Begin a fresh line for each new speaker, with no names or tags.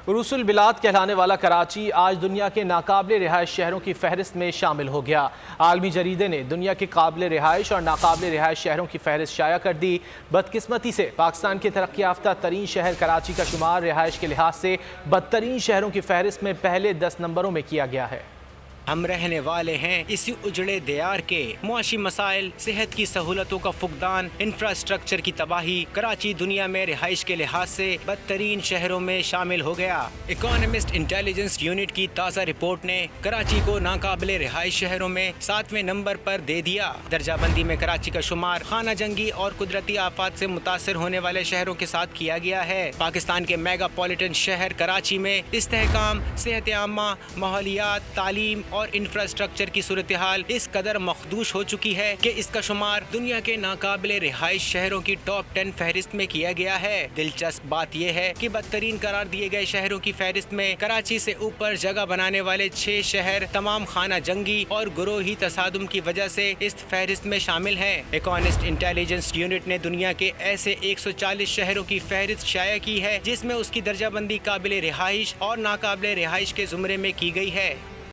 عروس البلاد کہلانے والا کراچی آج دنیا کے ناقابل رہائش شہروں کی فہرست میں شامل ہو گیا۔ عالمی جریدے نے دنیا کے قابل رہائش اور ناقابل رہائش شہروں کی فہرست شائع کر دی۔ بدقسمتی سے پاکستان کے ترقی یافتہ ترین شہر کراچی کا شمار رہائش کے لحاظ سے بدترین شہروں کی فہرست میں پہلے 10 نمبروں میں کیا گیا ہے۔
ہم رہنے والے ہیں اسی اجڑے دیار کے۔ معاشی مسائل، صحت کی سہولتوں کا فقدان، انفراسٹرکچر کی تباہی، کراچی دنیا میں رہائش کے لحاظ سے بدترین شہروں میں شامل ہو گیا۔ اکانومسٹ انٹیلیجنس یونٹ کی تازہ رپورٹ نے کراچی کو ناقابل رہائش شہروں میں 7ویں نمبر پر دے دیا۔ درجہ بندی میں کراچی کا شمار خانہ جنگی اور قدرتی آفات سے متاثر ہونے والے شہروں کے ساتھ کیا گیا ہے۔ پاکستان کے میگا پولیٹن شہر کراچی میں استحکام، صحت عامہ، ماحولیات، تعلیم اور انفراسٹرکچر کی صورتحال اس قدر مخدوش ہو چکی ہے کہ اس کا شمار دنیا کے ناقابل رہائش شہروں کی ٹاپ 10 فہرست میں کیا گیا ہے۔ دلچسپ بات یہ ہے کہ بدترین قرار دیے گئے شہروں کی فہرست میں کراچی سے اوپر جگہ بنانے والے 6 شہر تمام خانہ جنگی اور گروہی تصادم کی وجہ سے اس فہرست میں شامل ہیں۔ اکانومسٹ انٹیلیجنس یونٹ نے دنیا کے ایسے 140 شہروں کی فہرست شائع کی ہے جس میں اس کی درجہ بندی قابل رہائش اور ناقابل رہائش کے زمرے میں کی گئی ہے۔